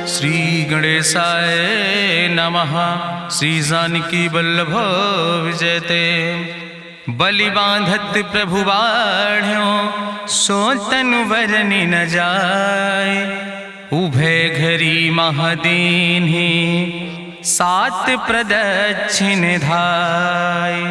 श्री गणेशाय नमः। श्री जानकी वल्लभ विजयते। बलि बांधत प्रभु बाढ़ो सो तनु बरनि न जाय। उभय घरी महादीन्हि सात प्रदक्षिण धाय।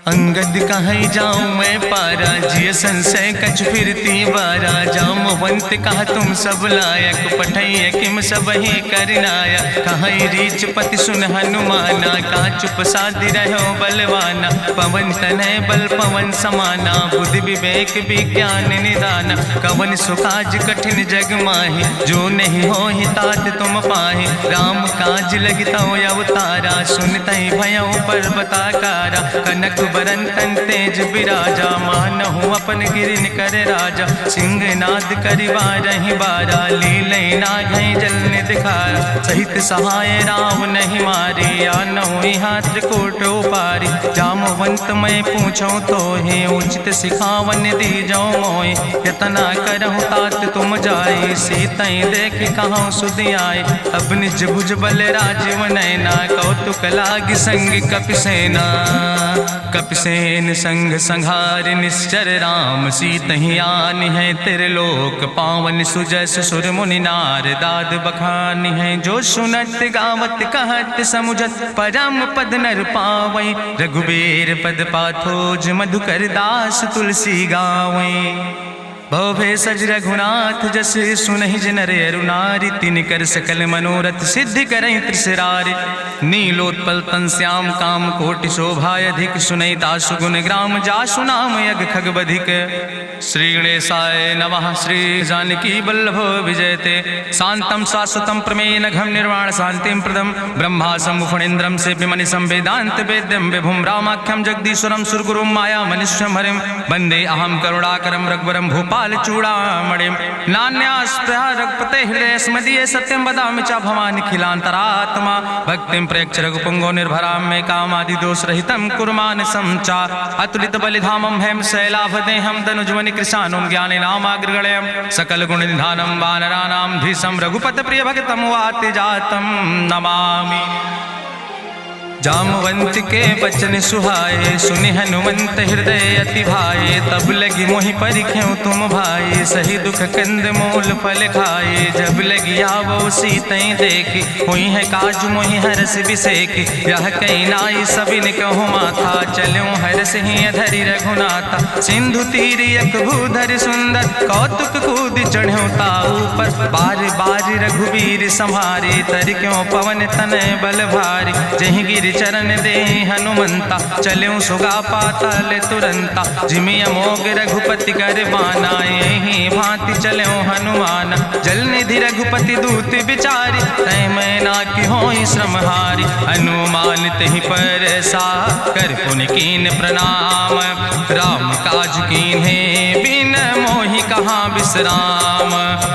अंगद कहीं जाऊं मैं पारा जिय संशय कछ फिरती बारा। जामवंत कहा तुम सब लायक पठैय किम सब ही करनाया। कहीं रीच पति सुन हनुमाना कहा चुप साधि रहो बलवाना। पवन तनय बल पवन समाना बुद्धि विवेक विज्ञान निदाना। कवन सुकाज कठिन जग माहि जो नहीं हो ही तात तुम पाहि। राम काज लगता अवतारा सुनतहि भयो पर्वताकारा। कनक बरन तन तेज बिराजा मानहु अपन गिरिन कर राजा। सिंह नाद करिवा रही बारा लीले नागई जल दिखारा। सहित सहाय राम नहीं मारे आनहु हाथ कोट पारी। जामवंत मैं पूछो तो हे उचित सिखावन दी जाओ मोय। यतना करहु तात तुम जाए सीतई देख कहूँ सुध आए। अब निज भुज बल राजीव नैना कौतुक लाग संग कपिसेना। कपिसेन संग संहार निश्चर राम सीतहि आनि है त्रिलोक पावन। सुजस सुर मुनि नार दाद बखानि है। जो सुनत गावत कहत समुझत परम पद नर पावै। रघुबीर पद पाथोज मधुकर दास तुलसी गावै। भवे सज रघुनाथ जस सुनहि जिनर अरुनारि। तिनकर सकल मनोरथ सिद्धि करहि त्रिसरारि। नीलोत्पल तन श्याम काम कोटि शोभाय अधिक। सुनहि दासु गुण ग्राम जासु नाम यज्ञ खग बधिक। श्री गणेशाय नमः। श्री जानकी वल्लभ विजयते। शांतम शाश्वतम प्रमेय नघम निर्वाण शांतिम प्रदम। ब्रह्मा शंभु फणीन्द्रम सेव्यमणि संवेदांत वेद्यम विभुम रामाख्यम जगदीश्वरम सुरगुरुम माया मनुष्यम हरिम। वंदे अहम करुणाकरम रघुवरम भूपाल चूड़ामणिम। नान्यास्पृहा रघुपते हृदय स्मदीये सत्यम वदामि च भवानि खिलांतरात्मा। भक्तिम प्रेक्ष रघुपुंगो निर्भराम मे कामादि दोष रहितम कुर्मान समचा। अतुलित बलिधामम हेम शैलाभदेहम दनुजवनि कृशानुम ज्ञाने नामाग्रगणयम। सकल गुण निधानम वानराणाम धीसम रघुपत प्रिय भक्तम वाति जातम नमामि। जामवंत के बचन सुहाए सुनि हनुमंत हृदय अति भाए। तब लगी मोहि परिख्यों तुम भाई सही दुख कंद मूल फल खाए। जब लगी आवो सीतई देखी हुई है काज मोहि हरस बिसेखी। यह कई नाई सबिन कहु माथा चलूं हरस ही अधरि रघुनाथा। सिंधु तीर यक भूधर सुंदर कौतुक कूद चढ़्यो ताऊ पर। बार बार रघुबीर संहारे तर क्यों पवन तनय बल भारी। जहि गिर चरण दे हनुमंता चल्यों सुगा पाताल तुरंता। जिमि अमोघ रघुपति कर बाना यही भांति चल्यों हनुमान। जल निधि रघुपति दूत बिचारी तय मैं ना कि होई श्रमहारी। हनुमान तहि पर सा कर पुनि कीन प्रणाम। राम काज कीन्हे बिन मोहि कहाँ विश्राम।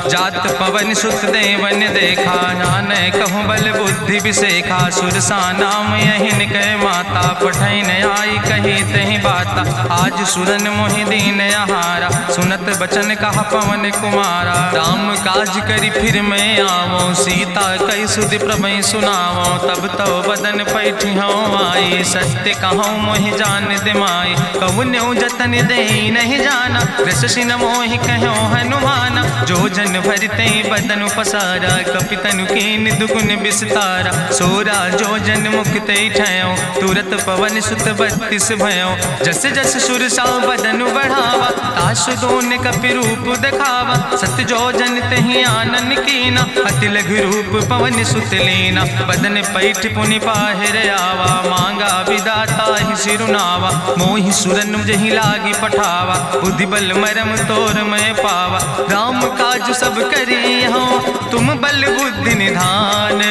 जात पवन सुत देवन देखा नानय कहूँ बल बुद्धि विसेखा। सुरसा नाम यहिन कह माता पठैन आई कही तहि बाता। आज सुरन मोहि दीन आहारा सुनत बचन कहा पवन कुमारा। राम काज करी फिर मैं आवो सीता कई सुधि प्रभु सुनावो। तब तो बदन पैठी हूँ आई सत्य कहूँ मोहि जान दिमाई। कहुन्यु जतन दे नहीं जाना रससिन मोहि कहो हनुमाना। जो जन भरते बदन पसारा कपितनु कीन दुगुन विस्तारा। सोरा जो जन मुक्ते ठयो तुरत पवन सुत 32 भयो। जस जस सुरसा बदन बढ़ावा तासु दोन कपि रूप दिखावा। सत जो जन तहि आनन कीना अति लघु रूप पवन सुत लीना। बदन पैठ पुनि पाहिर आवा मांगा विदाता ही सिरुनावा। मोहि सुरन जहि लागी पठावा बुद्धि बल मरम तोर मैं पावा। राम काज सब करी हो तुम बल बुद्धि निधान।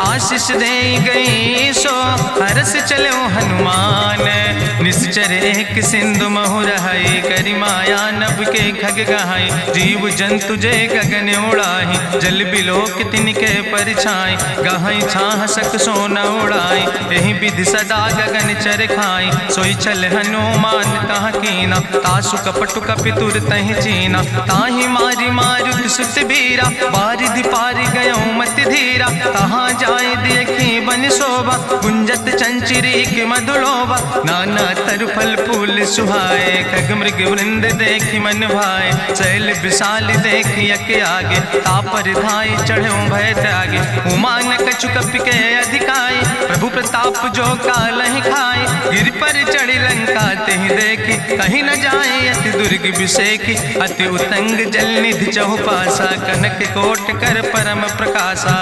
आशीष दे गई सो हरस चलो हनुमान। निश्चर एक सिंधु महु रहाई करी माया नभ के खग गहाई। जीव जंतु जे गगन उड़ाही जल बिलोक तिनके परछाई। गहाई छाह सक सोना उड़ाई यही विधि सदा गगन चर खाई। सोई चल हनुमान तहाँ कीना तासु कपटु कपि तुर तहि चीना। ताहि मारी मारुत सुत बीरा बारिधि पारि गयो मति धीरा, कहाँ जाए देखी बन शोभा, गुंजत चंचरी की मधुलोभा, नाना तरु फल फूल सुहाए, खग मृग वृंद देखी मन भाए, शैल विशाल देखी यके आगे, तापर धाय चढ़ो भय त्यागे, उमान कछु कपि के अधिकाई, प्रभु प्रताप जो कालहि खाए, गिर पर चढ़ी लंका तेहि देखी, कहीं न जाए अति दुर्ग विषेखी, अति उतंग जल निधि चहुपासा, कनक कोट कर परम प्रकाशा,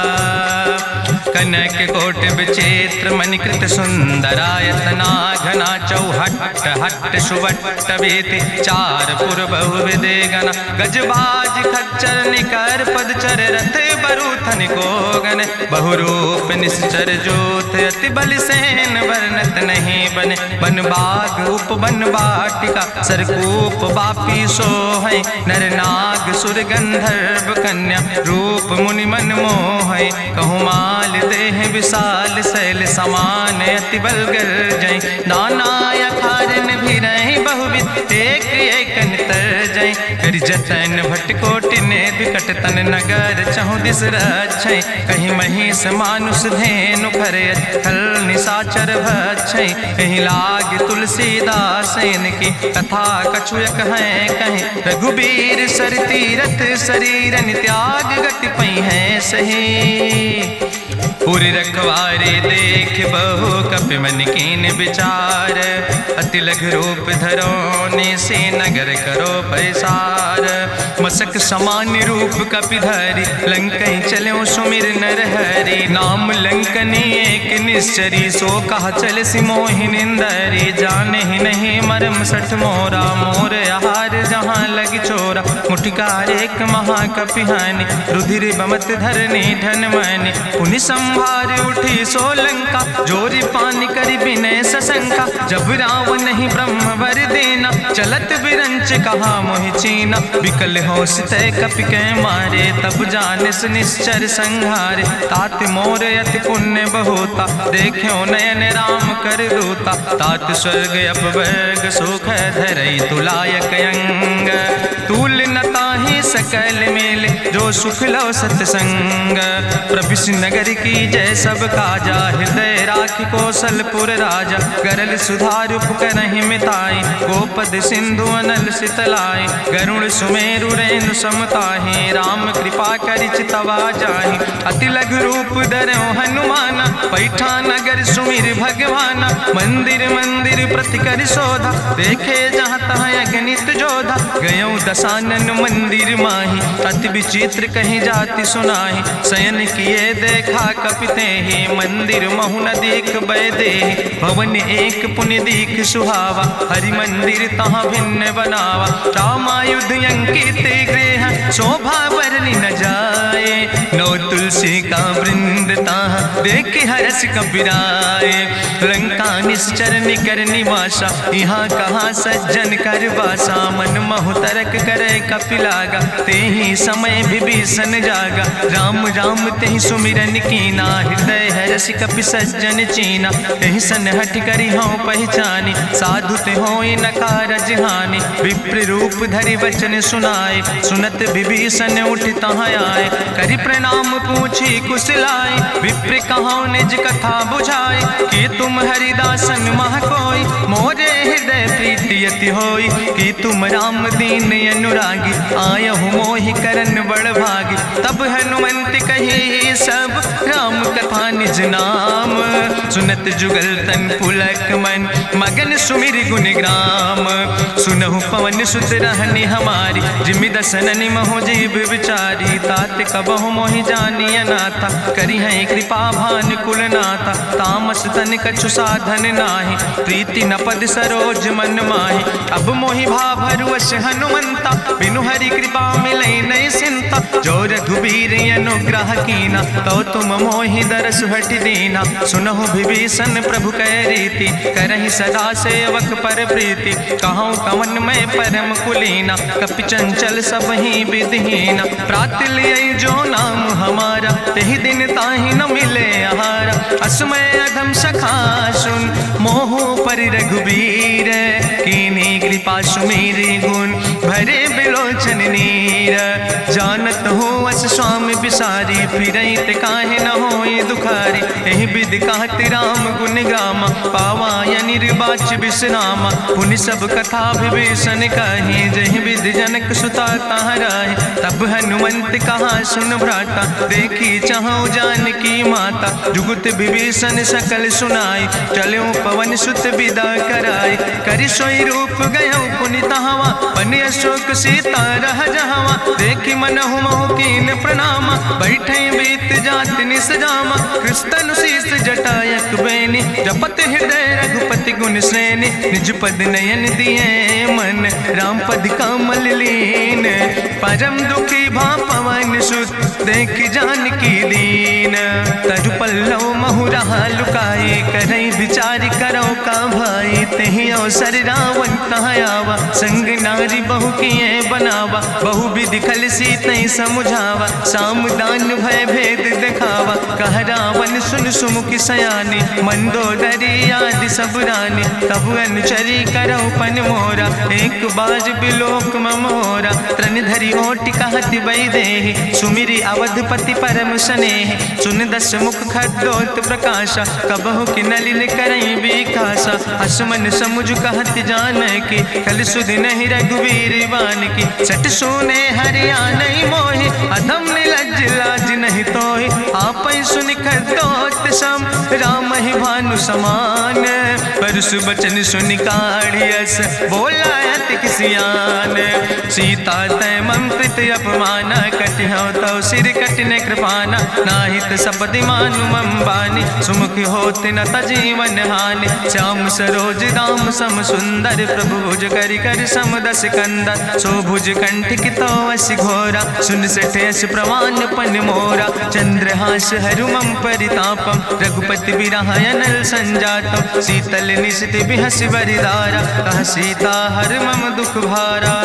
कनक कोट विचित्र मणिकृत सुंदरायतना, घना चौहट्ट हट्ट सुवट्ट वेति, चार पुर बहु विदे गण, गजबाज खच्चर निकर पदचर, रथ बरूथन को गण, बहुरूप निश्चर जोत, अति बल सेन वर्णत नहीं बने, बन बाग उप बन बाटिका, सरकूप बापी सोहै, नर नाग सुर गंधर्व कन्या, रूप मुनि मन मोहै, कहूँ माल देह विशाल शैल समान, अति बल गर्जै, नाना अखारन भी रही बहुविध, एक एक तर जय, कर जतन भटकोटि ने विकट तन नगर, चहु दिस रक्षै, कहीं महिष मानुष धेनु खरे, खल निशाचर भक्षै, कहीं लाग तुलसीदास इनकी, कथा कछुयक है कहीं, रघुबीर सर तीरथ शरीरन त्याग गति पई है सही, पूरी रखवारे देख बहु कपि मन कीन विचार, अति लघु रूप धरोने से नगर करो पैसार, मसक समान रूप कपि धरि, लंकई चलो सुमिर नर हरि, नाम लंकनी एक निश्चरी, सो कहा चल सिमोहि निंदरी, जाने ही नहीं मरम सठ मोरा, मोर आहार जहाँ लग चोरा, मुठिकार एक महाकपि हानि, रुधिर बमत धरनी धन मनि, पुनि संभार उठी सोलंका, जोरी पानी करी विनय सशंका, जब रावण नहीं ब्रह्म वर देना, चलत बिरंच कहा मोहि चीना, विकल होश तय कपि के मारे, तब जानिस निश्चर संहारे, तात मोर अति पुण्य बहुता, देख्यो नयन राम कर दूता, तात स्वर्ग अपवर्ग सुख धरई तुलायक अंग, तूल न ताहि सकल मेल, जो सुख लो सत्संग, प्रभिस नगर की जय सब काजा, हृदय राखि कौशलपुर राजा, गरल सुधार उपकरहि मिताई, गोपद सिंधु अनल सितलाई, गरुड़ सुमेरु रेणु समताहि, राम कृपा करि चितवा जाहि, अति लघु रूप धरौ हनुमाना, पैठा नगर सुमिर भगवाना, मंदिर मंदिर प्रति कर शोधा, देखे जहाँ तहाँ अगणित जोधा, गयौ दशानन मंदिर माही, अति विचित्र कहीं जाति सुनाही, शयन किए देखा कपिते ही, मंदिर महु न देख बैदे, भवन एक पुण्य दीख सुहावा, हरि मंदिर तहाँ भिन्न बनावा, रामायुध अंकित गृह, शोभा बरली न जाए, नौ तुलसी का वृंद तहाँ देख हरस कपिराए, लंका निश्चर निकर निवासा, यहाँ कहाँ सज्जन कर बासा, मन महु तरक करे कपिलागा, ते ही समय विभीषण जागा, राम राम तेहि सुमिरन कीना, हृदय हरस कपि सज्जन चीना, तेहि सन हठ करी हूँ पहचानी, साधु ते होई न कारज हानि, विप्र रूप धरि वचन सुनाए, सुनत विभीषण उठ तहाँ आए, करि प्रणाम पूछी कुशलाए, विप्र कहाँ निज कथा बुझाए, कि तुम हरिदासन मह कोई, मोरे हृदय प्रीति अति होई, कि तुम राम दीन अनुरागी, आयहु मोहि करन बड़ भागी, तब हनुमंत कही सब राम कथा निज नाम, सुनत जुगल तन पुलक मन, मगन सुमिर गुण ग्राम, सुनहु पवन सुत रहनी हमारी, जिमि दसननि महु जीव विचारी, तात कबहु मोहि जानी अनाथा, करी है कृपा भान कुल नाथा, तामस तन कछु साधन नाही, प्रीति न पद सरोज मन माही, अब मोहि भाभरुवश हनुमंता, बिनु हरि कृपा मिलै नहीं सिंता, जो रघुबीर अनुग्रह कीना, तो तुम मोहि दरस हट दीना, सुनहु विभीषण प्रभु कै रीति, करहि सदा सेवक पर प्रीति, कहूँ कवन में परम कुलीना, कपि चंचल सब ही विधिहीना, प्रात लिय जो नाम हमारा, तेहि दिन ताहि न मिले आहारा, असमय अधम सखा सुन, मोहु पर रघुबीर, कीन्ही कृपा सुमेरि गुण, भरे बिलोचन नीर, जानत हो अस स्वामी बिसारी, फिरई ते काहे न होई दुखारी। एहि विधि कहत राम गुण गामा, पावा निर्बाच विश्रामा। पुनि सब कथा विभीषण कही, जहि विधि जनक सुता कहाँ रहे। तब हनुमंत कहा सुन भ्राता, देखी चाहूँ जानकी माता। जुगुत विभीषण सकल सुनाई, चलो पवन सुत विदा कराई। करि सोई रूप गयो पुनि तहवा, बन अशोक सीता रह जहवा। देखी मनहु महु कीन प्रणामा, बैठे बीत जात निस जामा। कृष्ण शीस जटायक बेनी, जपत हृदय रघुपति गुण श्रेणी। निज पद नयन दिए मन, राम पद कमल लीन। परम दुखी भा पवन सुत, देख जानकी दीन। तरु पल्लव महु रहा लुकाई, करई विचार करो का भाई। तेहि अवसर रावण तहाँ आवा, संग नारी बहु किए बनावा। बहु विधि खल सीतै समुझावा, साम दान भय भेद दिखावा। कह रावण सुन सुमुखी सयानी, मंदोदरी आदि सब रानी। तब अनुचरी करो पन मोरा, एक बार बिलोक ममोरा। त्रन धरि ओटि कहत बई देहि, सुमिरी अवधपति परम स्नेह। सुन दस मुख खद्योत प्रकाशा, कबहु कि नलिन करई बिकासा। असमन समुझ कहत जानकी, कल सुध नहीं रघुवीर बान की। सट सुने हरियाणई मोहि, अधम निलज्ज लाज नहीं तोहि। आपै सुनि खद्योत सम, राम ही भानु समान। परसु बचन सुनि काढ़ियस, बोला अति किसियान। सीता तै मम कृत अपमाना, कटिहौ तौ सिर कटिन कृपाना। नाहित सपदि मानु मम बानी, सुमुख होत न तजीवन हानि। श्याम सरोज दाम सम सुंदर, प्रभु भुज करि कर सम दस कंदर। सो भुज कंठ कितो अस घोरा, सुन सठेस प्रमाण पन मोरा। चंद्रहास हरु मम परितापम, रघुपति बिरहायनल संजातम। शीतल निशित बिहस बरिदारा, कह सीता हर मम दुख भारा।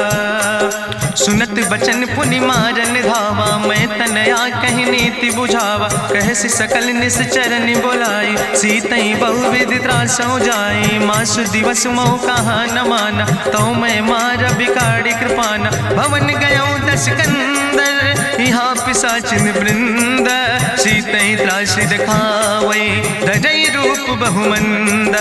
सुनत बचन पुनि मारन धावा, मैं तनया कहि नीति बुझावा। कहसि सकल निश्चरन बोलाई, सीतई बहुविधि त्रासौ जाई। मासु दिवस मोह कहा न माना, तो मैं मार बिकाड़ी कृपाना। भवन गयो दस कंदर, यहाँ पिशाचिन वृंद। सीतई त्रास दिखावई, धजई रूप बहुमंद।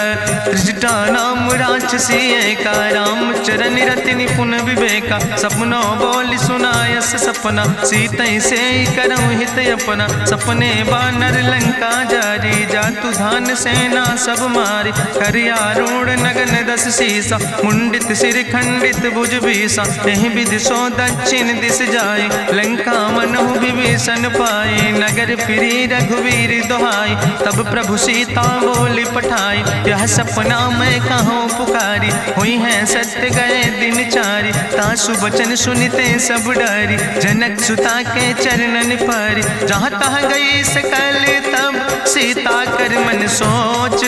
त्रिजटा नाम राक्षसी एका, राम चरण रति निपुण विवेका। सपनो बोल सुनायस सपना, सीतई से करऊँ हित अपना। सपने बानर लंका जारी, जातु धान सेना सब मारी। करियारूढ़ नगन दस सीसा, मुंडित सिर खंडित भुज बीसा। एहि विधि सो दक्षिण दिस जाय, लंका मनहु विभीषण पाए। नगर फिरी रघुवीर दोहाई, तब प्रभु सीता बोली पठाई। यह सपना मैं कहूँ पुकारी, हुई है सत्य गए दिन चारी। तासु बचन सुनते सब डरी, जनक सुता के चरणन पर। जहाँ तहाँ गई सकल तब, सीता कर मन सोच।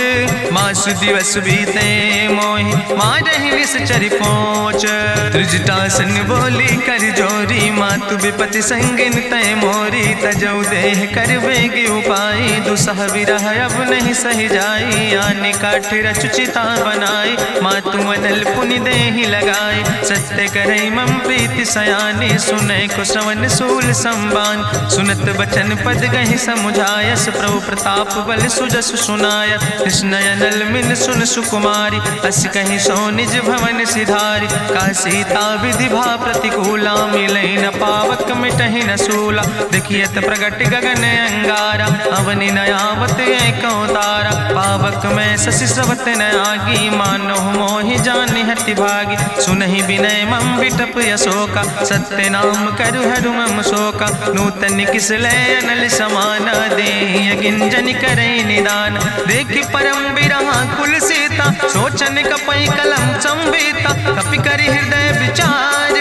मासु दिवस बीते मोहि, मारहि निश्चर पहुँच। त्रिजटासन बोली कर जोरी, मातु विपति संगिन तय मोरी। तजौ देह कर बेगी उपाय, दुसह विरह अब नहीं सही जाई। आने काठ रचुचिता बनाई, मातु मनल पुनि देहि लगाई। सत्य करई मम प्रीति सयानी, सुनै को श्रवण सूल संबान। सुनत बचन पद गहि समुझायस, प्रभु प्रताप बल सुजस सुनाय। कृष्णयनल मिन सुन सुकुमारी, अस कहि सो निज भवन सिधारी। का सीता विधि भा प्रतिकूला, मिलै न पावक मिटहि न सूला। देखियत प्रगट गगन अंगारा, अवनि नयावत एको तारा। पावक में शशि स्रवत न आगी, मानो मोहि जानि हति भागी। सुनहि विनय मम विटप यशोका, सत्य नाम करु हरु मम शोका। नूतन किस लय अनल समाना, देहि गिंजन करई निदान। देखि परम बिरहा कुल सीता, सोचन कपई कलम संवेता। कपि करि हृदय विचार,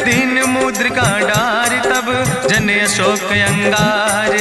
दीन मुद्रिका डार। तब जन अशोक अंगार,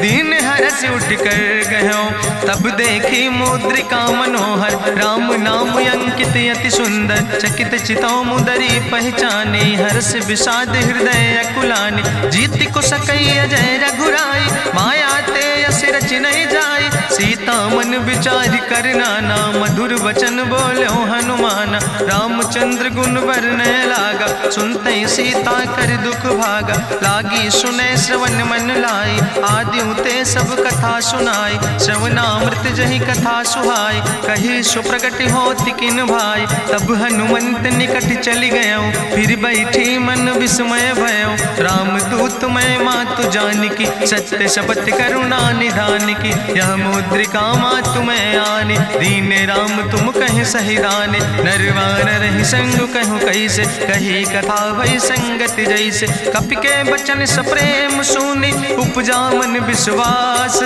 दीन हरस उठ कर गयो। तब देखी मुद्रिका मनोहर, राम नाम अंकित अति सुंदर। चकित चितौ मुदरी पहचानी, हर्ष विषाद हृदय अकुलानी। जीत को सकई अजय रघुराई, माया ते यस रच नहीं जाई। सीता मन विचार कर नाना, मधुर वचन बोलो हनुमाना। रामचंद्र गुण वरने लागा, सुनते सीता कर दुख भागा, लागी सुने श्रवण मन लाई, आदियों ते सब कथा सुनाई, श्रवणामृत जही कथा सुहाई, कही सुप्रगट होति किन भाई, तब हनुमंत निकट चली गयो, फिर बैठी मन विस्मय भयो, राम दूत मैं मातु जानकी, सत्य शपथ करुणा निधान की, यह मुद्रिका मातु मैं आने, दीन राम तुम कहे सही दाने, नरवान रही संग कहूँ कैसे, कही कथा भई संगति जैसे, कपि के बचन सप्रेम सुनी, उपजा मन विश्वास,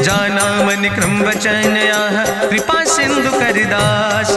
जाना मन क्रम वचन आह, कृपा सिंधु करिदास,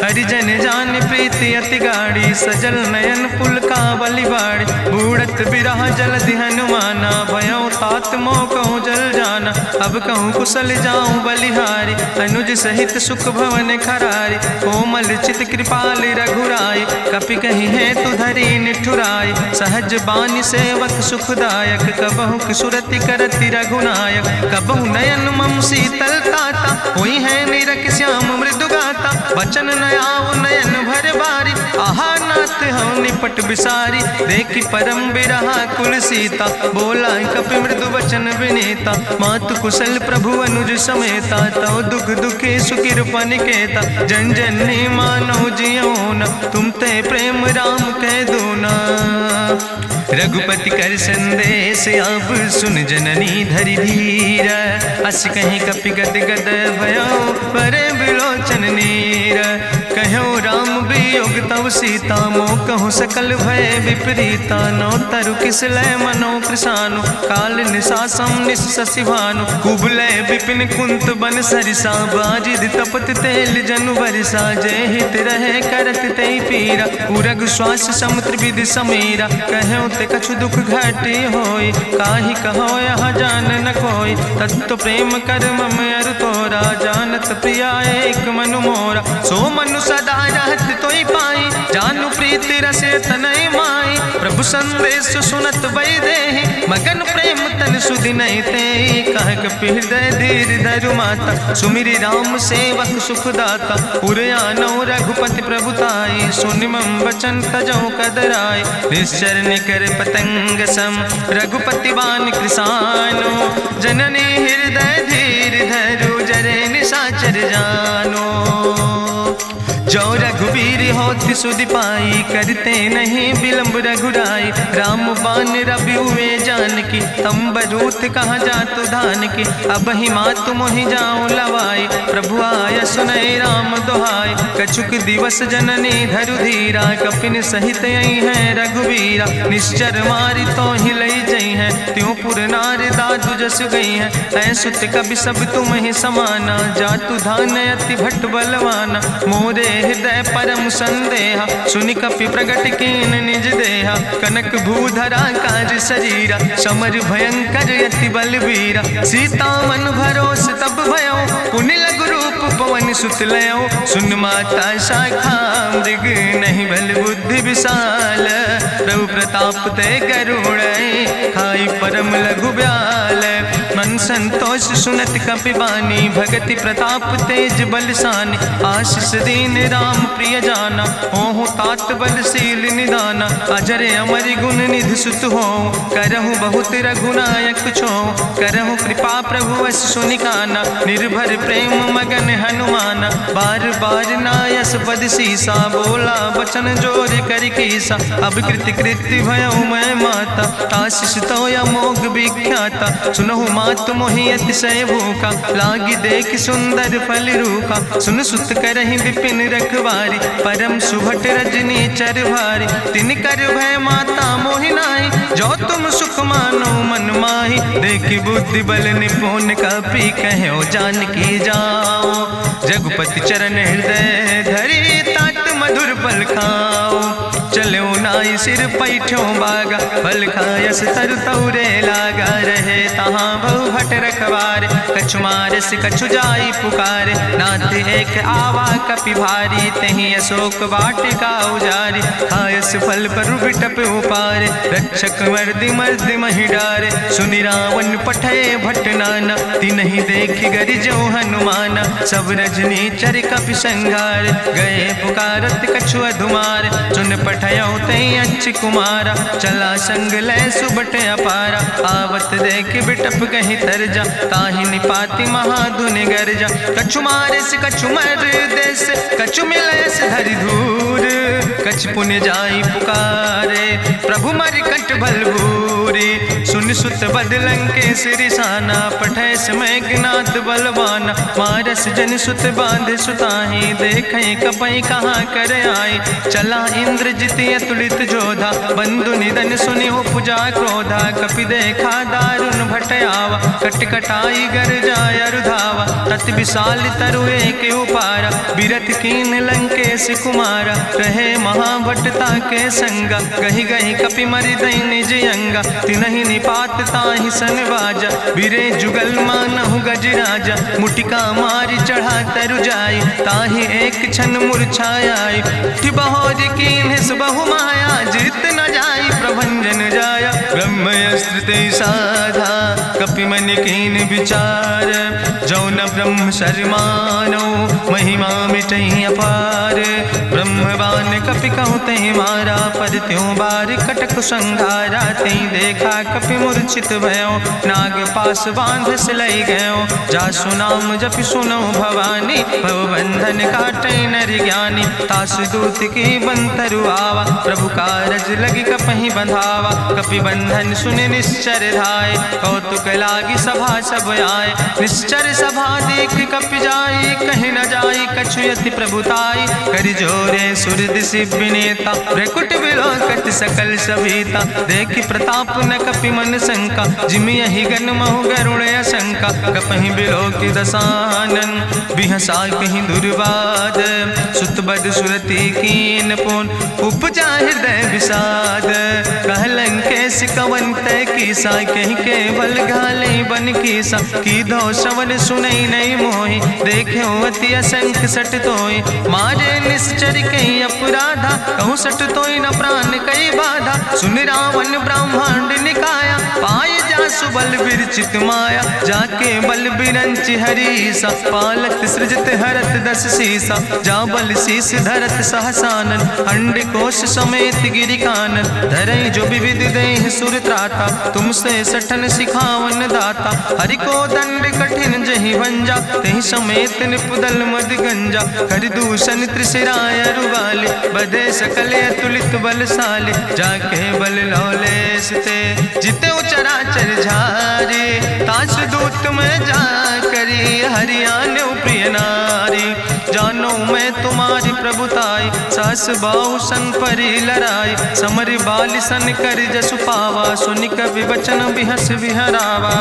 हरिजन जान प्रीति अति गाड़ी, सजल नयन पुलकावली बाड़ी, बूढ़त बिरह जलधि हनुमाना, भयो तात मोह कहूँ जल जाना, अब कहूँ कुशल जाऊँ बलिहारी, अनुज सहित सुख भवन खरारी, कोमल चित कृपाल रघुराई, कपि कही है तु धरी निठुराई, सहज बानी सेवक सुखदायक, कबहु किशुरति करति रघुनायक, कबहु नयन मम शीतल ताता, हुई है निरख श्याम मृदु गाता, बचन नयाव नयन भर बारी, आहा नाथ हम निपट बिसारी, देखी परम बिरहा कुल सीता, बोला कपि मृदु वचन विनीता, मातु कुशल प्रभु अनुज समेता, तव दुख दुखी सुकृपा निकेता, जन जननी मानो जियो न, तुम ते प्रेम राम कह दो ना, रघुपति कर संदेश अब सुन जननी धरि धीर, अस कहीं कपि गद गद भयो परे बिलोचन नीर, कहो राम वियोग तव सीता, मोह कहूँ सकल भय विपरीता, नौ तरु किस लय मनो कृशानु, काल निशासम निशि भानु, कुबलय विपिन कुंत बन सरिसा, बाजिद तपत तेल जनु बरिसा, जय हित रहे करत ते पीरा, उरग श्वास समुद्र विधि समीरा, कहो ते कछु दुख घटी होई, काहि कहो यहाँ जान न कोई, तत्व प्रेम कर मम अरु तोरा, जानत प्रिया एक मनु मोरा, सो मनु सदा रहत तोई पाई, जानु प्रीति रसे तनय माई, प्रभु संदेश सुनत वै देहि, मगन प्रेम तन सुधि नहीं ते, कह कपि हृदय धीर धरु माता, सुमिरि राम सेवक सुखदाता, उरयानो रघुपति प्रभुताई, सुनि मम वचन तजौ कदराई, निश्चर निकर पतंग सम, रघुपति बान कृसानो, जननी हृदय धीर धरु जरे निशाचर जानो, जो रघुवीर होति सुधि पाई, करते नहीं विलंब रघुराई, राम बान रवि हुए जानकी, तंबरूथ कहाँ जातु धान की, अब ही मातु मोहि जाऊँ लवाई, प्रभु आय सुनय राम दुहाई, कछुक दिवस जननी धरु धीरा, कपिन सहित यही है रघुवीरा, निश्चर मारी तो ही लई जई है, त्यों पुर नार दादु जस गई है, ऐसुत कभी सब तुम ही समाना, जातु धान अति भट्ट बलवाना, मोरे हृदय परम संदेहा, सुनि कपि प्रगट कीन निज देहा, कनक भूधरा काज शरीरा, समर भयंकर यति बलवीरा, सीता मन भरोस तब भयो, पुनि लघु रूप पवन सुत लयो, सुन माता शाखा मृग नहीं बल बुद्धि विशाल, प्रभु प्रताप ते गरुड़ खाई परम लघु ब्याल, मन संतोष सुनत कपि बानी, भगति प्रताप तेज बलसानी, आशीष दीन राम प्रिय जाना, ओहु तात बलशील निदाना, अजर अमर गुण निधि सुत हो, करहु बहुत रघुनायक छो, करहु कृपा प्रभु वश सुनिकाना, निर्भर प्रेम मगन हनुमाना, बार बार नायस पद सीसा, बोला बचन जोर कर कीसा, अब कृति कृति भयो मैं माता, आशीष तो अमोघ विख्याता, सुनहु मातु मोहि अतिशय भूखा, लागी देख सुंदर फल रूखा, सुन सुत करहि विपिन रखवारी, परम सुभट रजनी चर भारी, तिन कर भय माता मोहि नाहि, जो तुम सुख मानो मन माहि, देखि बुद्धि बल निपुण कपि कहो जानकी जाओ, रघुपति चरण हृदय धरि तात मधुर फल खाओ, चलो नाई सिर पैठो बागा, फल खायस तरु तौरे लागा, रहे तहाँ बहु भट रखवारे। कछु मारस कछु जाई पुकारे, नाथ एक आवा कपि भारी। तहीं अशोक वाटिका उजारी, खायस फल पर बिटप उपारे। रक्षक मर्दि मर्दि महि डारे, सुनि रावण पठय भट नाना। तिन्हि देखि गरिजौ हनुमाना, सब रजनी चर कपि संघार। गए पुकारत कछु अधुमार, सुन पठयौ तई अच्छ कुमारा। चला संग लय सुबट अपारा, आवत देख बिटप कहीं तरजा। ताहि निपाति महाधुनि गर्जा, कछु मारिस कछु मर देस। कछु मिलयस धरि धूर, कछ पुण्य जाई पुकारे। प्रभु मरि कंठ भल भूरी, सुन सुत बद लंकेश रिसाना। पठय समय ज्ञात बलवाना, मारस जन सुत बांध सुताहि। देखें कपई कहाँ कर आए, चला इंद्रजित अतुलित जोधा। बंधु निधन सुनि उपजा क्रोधा, कपि देखा दारुण भट आवा। कट कटाई गर जाय रुधावा, तत विशाल तरु एक उपारा। बिरथ कीन लंकेश कुमारा, रहे महाभटता के संगा। गहि गहि कपि मरि दई निज अंगा, तिन्हि निपात ताहि सन बाजा। बिरे जुगल मानहु गजराजा, मुटिका मारि चढ़ा तरु जाई। ताहि एक क्षण मूर्छाई, बहोज कीन्हिस बहु माया। जीत न जाई प्रभंजन जाया, ब्रह्मयस्त्र ते साधा। कपि मन कीन विचार, जो न ब्रह्म शर्मानो। महिमा मिटई अपार, ब्रह्मवान कपि कहु तहि मारा। पर त्यों बार कटक संघारा, तई देखा कपि मूर्छित भयो। नाग पास बांध सिलई गयो, जासु नाम जपि सुनो भवानी। भव बंधन काटई नर ज्ञानी, तासु दूत की बंतरु आवा। प्रभु कारज लगी कपहि बंधावा, कपि बंधन सुनि निश्चर धाय। कौतुक लागी सभा सब आए, निश्चर सभा देख कपि जाई। कहीं न जाई कछु यति प्रभुताई, कर जोरे सुर दिसि विनेता। भ्रकुट विलोकत सकल सभीता, देखि प्रताप न कपि मन शंका। जिमि यहि गन महु गरुण शंका, कपहि बिलोकि दसानन। बिहसा कहीं दुर्वाद, सुत बद सुरति कीन पुन। उपजा हृदय विषाद, कहलन कैस कवन तय कीसा। कहीं केवल घाले बन कीसा, की दो श्रवण सुनई नहीं मोहि। देखे अति असंख सट तोय, मारे निश्चर कई अपराधा। कहूँ सट तोय न प्राण कई बाधा, सुन रावण ब्रह्मांड निकाया। पाय जासु बल विरचित माया, जाके बल बिरंचि हरीसा। पालत सृजत हरत दस सीसा, जा बल शीस धरत सहसानन। अंड कोश समेत गिरि कानन, धरई जो विविध देह सुर त्राता। तुमसे सठन सिखावन दाता, हरि को दंड कठिन जहि भंजा। तहि समेत निपुदल मद गंजा, कर दूषण त्रिशिराय रुवाले। बधे सकल अतुलित बलशाले, जाके बल लौलेस ते। जिते चराचर झारे, तास दूत में जा करी। हरियाणा प्रिय नारी, जानो मैं तुम्हारी प्रभुताई। सास बाहु सन परी लड़ाई, समर बाल सन कर जसु पावा। सुनि कवि वचन बिहस विहरावा,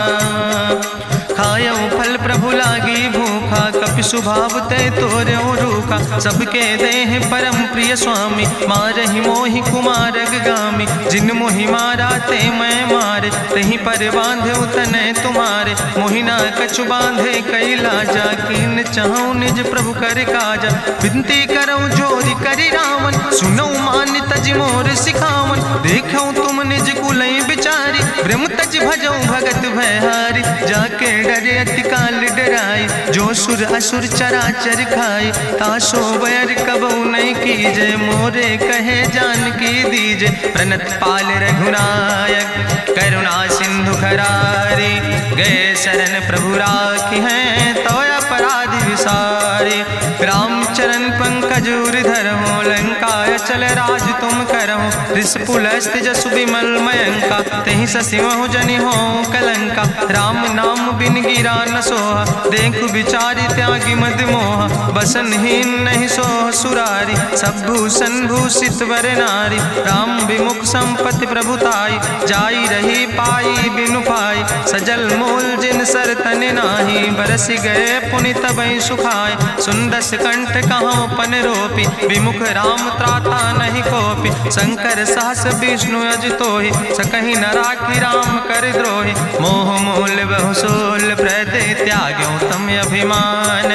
खायो फल प्रभु लागी भूखा। कपि स्वभाव ते तोर्यो रूखा, सबके देह परम प्रिय स्वामी। मारहि मोहि कुमारग गामी, जिन मोहि मारा ते मैं मारे। तहीं पर बांधे तने तुम्हारे, मोहिना कछु बांधे कई लाजा। कीन चाहूं निज प्रभु कर काजा, विनती करऊं जोरी करी रावण। सुनऊ मान तज मोर सिखावन, देखऊं तुम निज कुलई बिचारी। ब्रह्म तज भजऊं भगत भयहारी, जाके डरे अति काल डराई। जो सुर असुर चराचर खाई, तासो बैर कबऊ नहीं कीजे। मोरे कहे जान की दीजे, प्रणत पाल रघुनायक। करुणा सिंधु खरारी, गए शरण प्रभु राखी हैं। तो अपराध विसारी, रामचरण पंकज उर धरहु। लंकाय चल राज तुम करहु, रिसपुलस्त जसु विमल मयंका। तहि ससिमहु जनि हो कलंका, राम नाम बिन गिरा न सोहा। देखु विचारि त्यागी मद मोहा, बसनहीन नहीं सोह सुरारी। सब भूषण भूषित वर नारी, राम विमुख संपत्ति प्रभुताई। जाई रही पाई बिनु पाई, सजल मूल जिन सर तन नाही। बरस गए पुनि तबहि सुखाए। सुंदस कंठ कहाँ पन रोपी, विमुख राम त्राता नहीं कोपी। शंकर सहस विष्णु अजितोहि, सकहि न राखी राम कर द्रोहि। मोह मूल बहुसूल प्रदे त्याग्यो तम अभिमान।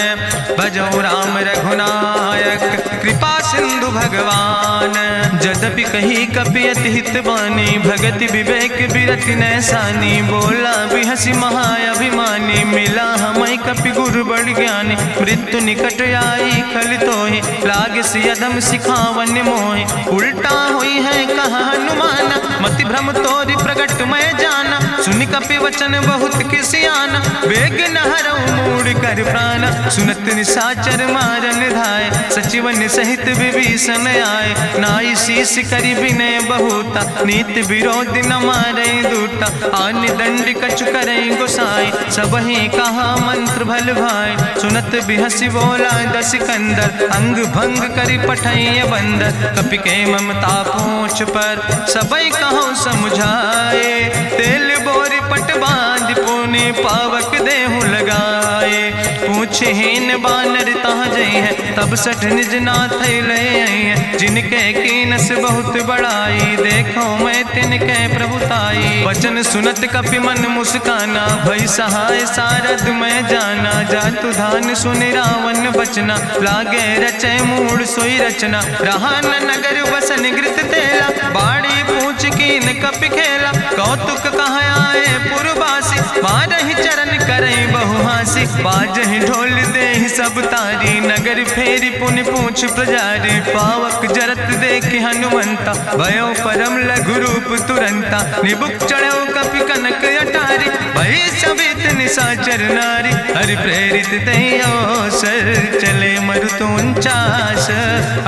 भजो राम रघुनायक कृपा सिंधु भगवान। यद्यपि कही कपि अति हित बानी, भगति विवेक बिरति नैसानी। बोला बिहसि महाअभिमानी, मिला हमै कपि गुरु बड़ ज्ञानी। मृत्यु निकट आई खल तोहि, लागे सियदम सिखावन मोहि। उल्टा हुई है कहा हनुमाना, मति भ्रम तोरि प्रगट मैं जाना। सुनि कपि वचन बहुत किसियाना, बेग न हरऊ मूढ़ कर प्राण। सुनत निशाचर मारन धाय, सचिवन सहित विभीषण आए। नाई शीस करि विनय बहुता, नीति विरोध न मारे दूता। आन दंड कछु करे गोसाई, सबहि कहा मंत्र भल भाई। सुनत बिहसि बोला दस कंदर, अंग भंग करि पठैय बंदर। कपि के ममता पूछ पर, सबई कहूँ समुझाए। तेल बोरी पट बांध पुनि पावक देहु लगाए। पूछहीन बानर तहाँ जई है, तब सठ निज नाथ ले आई है। जिनके कीनस बहुत बड़ाई, देखो मैं तिनके प्रभुताई। वचन सुनत कपि मन मुस्काना, भई सहाय सारद मैं जाना। जातु धान सुनि रावण बचना, लागे रचे मूढ़ सोई रचना। रहा न नगर बसन घृत तेला, बाड़ी पूछ कीन कपि खेला। कौतुक कहाँ आए पुरवासी, मारहि चरण करई बहु हासी। बाजहि ढोल देहि सब तारी, नगर फेरी पुनि पूछ प्रजारी। पावक जरत देख हनुमंता, भयो परम लघु रूप तुरंता। निबुक चढ़ो कपि कनक अटारी, भई सबित निशाचर नारी। हरि प्रेरित तहि अवसर, चले मरुत 49।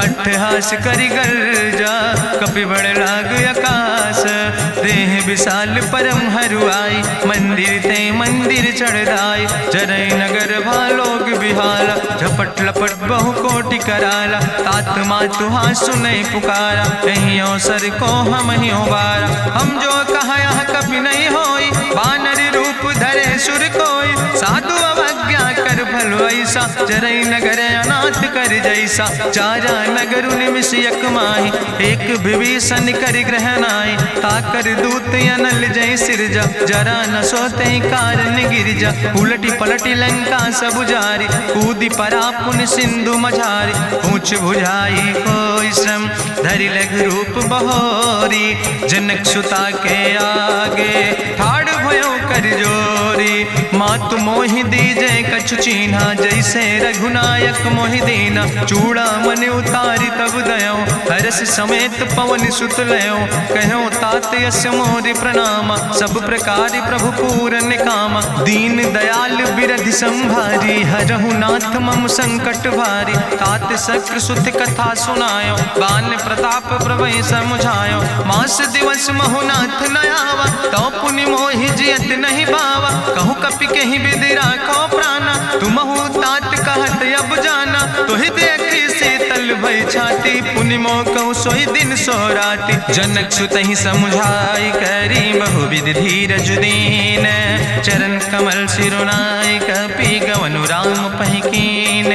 अट्ठहास करि गर्जा, कपि बड़ लाग आकाश। देह विशाल परम हरुआई, मंदिर ते मंदिर चढ़ाई। जरई नगर भालोग बिहाला, झपट लपट बहु कोटि कराला। तात मातु हाँ सुनै पुकारा, कहीं अवसर को हम ही उबारा। हम जो कहा यहाँ कभी नहीं होई, बानर रूप धरे सुर कोई। साधु अवज्ञा कर भल ऐसा, जरई नगर अनाथ कर जैसा। चारा नगर निमिष यक माही, एक विभीषण कर ग्रह नाई। ताकर दूत अनल जय सिरजा, जरा न सोते कारण गिरजा। उलटी पलटी लंका सब जारी, कूदी परा पुन सिंधु मझारी। पूछ बुझाई कोई श्रम, धरि लघु रूप बहोरी। जनक सुता के आगे, ठाड़ भयो कर जोरी। मातु मोहि दीजे कछु चीन्हा, जैसे रघुनायक मोहि दीना। चूड़ा मन उतारी तब दयो, हरस समेत पवन सुत लयो। कहो तात यस मोरि प्रणामा, सब प्रकार प्रभु पूरन कामा। दीन दयाल बिरधि संभारी, हरहु नाथ मम संकट भारी। तात शक्र सुत कथा सुनायो, बान प्रताप प्रभय समुझायो। मास दिवस महु नाथ न आवा, तो पुनि मोहि जियत नहीं बावा। कहूँ कपि कहीं विधि राखो प्राणा, तुमहु तात कहत अब जाना। तुहि देखी शीतल भई छाती, पुनि मोह कहूँ सोई दिन सो राति। जनक सुतहि समुझाई, करी बहुविधि धीरज दीन। चरण कमल सिरुनाई, कपि गवनु राम पहि कीन।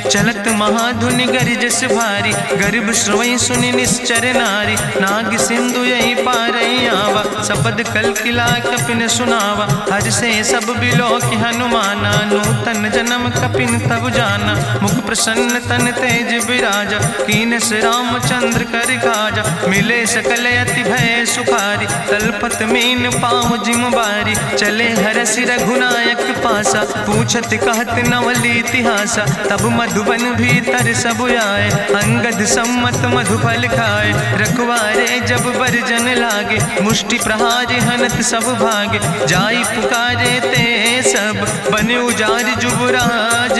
चलत महाधुनि गरिजस भारी, गर्भ श्रोई सुनि निश्चर नारी। नाग सिंधु यही पारई आवा, सबद कल किला कपिन सुनावा। हर से सब बिलो कि हनुमाना, नूतन जन्म कपिन तब जाना। मुख प्रसन्न तन तेज विराजा, कीनस रामचंद्र कर काजा। मिले सकल अति भय सुखारी, तलपत मीन पाँव जिम बारी। चले हरसि रघुनायक पासा, पूछत कहत नवल इतिहासा। तब मधुबन भीतर सब आए, अंगद सम्मत मधुफल खाए। रखवारे जब बरजन लागे, मुष्टि प्रहारे हनत सब भागे। जाई पुकारे ते सब, बने उजार जुबराज।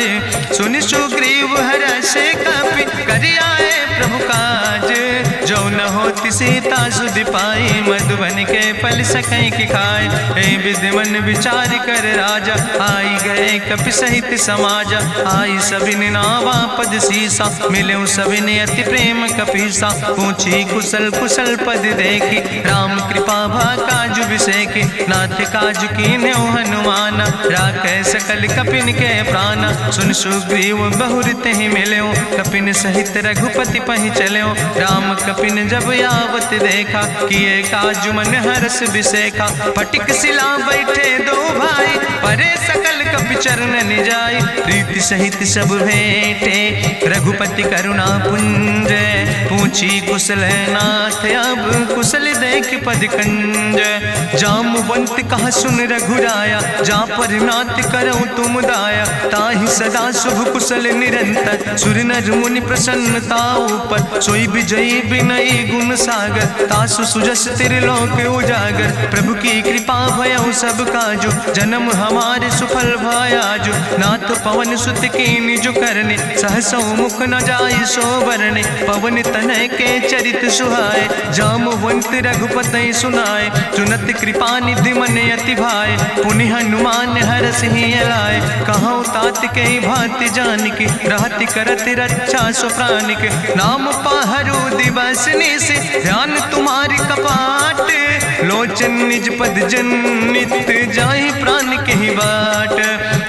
सुनि सुग्रीव हर्षे कपि, करि आए प्रभु काज। जो न होति सीता सुध पाई, मधुबन के फल सकै की खाए। ए विधि मन विचार कर राजा, आई गए कपि सहित समाजा। आई सबिन नावा पद सीसा, मिले सबिन अति प्रेम कपीसा। पूछी कुशल कुशल पद देखी, राम कृपा भा काजु विसेखी। नाथ काजु कीन्हे हनुमान, राखै सकल कपिन के प्राण। सुन सुग्रीव बहुर तेहि मिल्यो, कपिन सहित रघुपति पहि चल्यो। राम कपिन जब आवत देखा, किए काजु मन हरस विसेखा। फटिक सिला बैठे दो भाई, परे सकल कपि चरण जाय। प्रीति सहित सब भेंटे, रघुपति करुणा पुंज। पूछी कुशल नाथ अब, कुशल देख पद कंज। जामवंत कहा सुन रघुराया, जा पर नाथ करऊं तुम दाया। ताहि सदा शुभ कुशल निरंतर, सुर नर मुनि प्रसन्नता ऊपर। सोई विजयी विनयी गुण सागर, तासु सुजस त्रिलोक उजागर। प्रभु की कृपा भयउ सब काजु, जन्म हमारे सुफल भयाजु। नाथ पवन सुत कीन्हि जो करने, सहसौ मुख न जाय सो बरने। पवन तनय के चरित सुहाए, जामवंत रघुपति सुनाए। चुनत कृपा निधि मन अति भाए, पुनि हनुमान हरषि लाए। कहौं तात के भांति जानकी, रहति करत रक्षा सो प्राणिक। नाम पाहरु दिवस निश, ध्यान तुम्हारी कपाट। लोचन निज पद जनित, जाहि प्राण के ही बाट।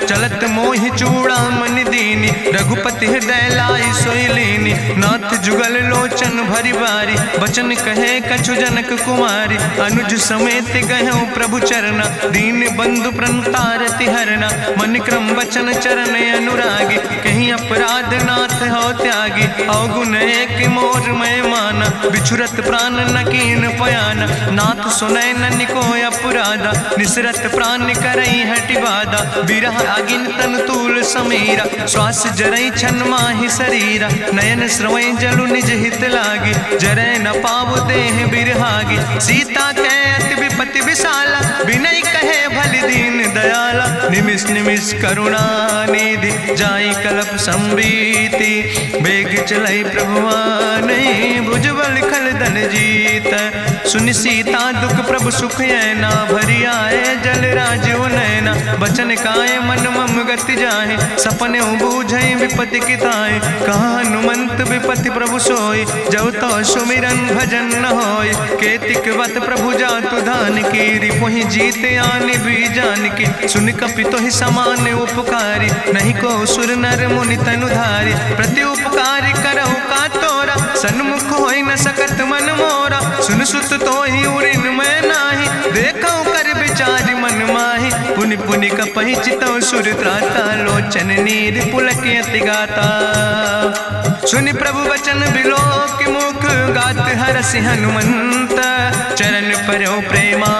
चलत मोहि चूड़ामणि दीनी, रघुपति हृदय लाई सोई लीनी। नाथ जुगल लोचन भरि बारी, बचन कहे कछु जनक कुमारी। अनुज समेत गहऊँ प्रभु चरना, दीन बंधु प्रणतारति हरना। मन क्रम वचन चरण अनुरागी, कहीं अपराध नाथ हो त्यागी। अवगुण एक मोर मैं माना, बिछुरत प्राण न कीन पयाना। नाथ सुनय ननि को अपराधा, निसरत प्राण करई हटि बाधा। बिरह अगिन तन तूल समीरा, श्वास जरई छन माहि शरीरा। नयन श्रवई जलु निज हित लागी, जरय न पाव देह बिरहागी। सीता के अति विपति विशाला, विनय कहे भलि दीन दयाला। निमिष निमिष करुणा निधि, जाई कलप संबीति। बेग चलई प्रभुआनहि, भुजबल खल धन जीत। सुनि सीता दुख प्रभु सुख ऐना, भरि आए जल राजो नैना। बचन काय मन मम गति जाहे, सपने बूझई विपति किताए। कहा हनुमंत विपति प्रभु सोई, जब तो सुमिरन भजन न होय। केतिक वत प्रभु जातु धान की, रिपुहि जीत आने भी जान की। सुन कपि तोहि समान उपकारी, नहीं को सुर नर मुनि तनु धारी। प्रति उपकारी करहु का तोरा, सन्मुख होई न सकत मन मोरा। सुन सुत तोहि उरिन मैं नाही, देखौ कर विचार मन माहि। पुनि पुनि कपहि चितौ सुर त्राता, लोचन नीर पुलक अति गाता। सुनि प्रभु वचन बिलोक मुख, गात हरषि हनुमंत। चरण परौ प्रेमा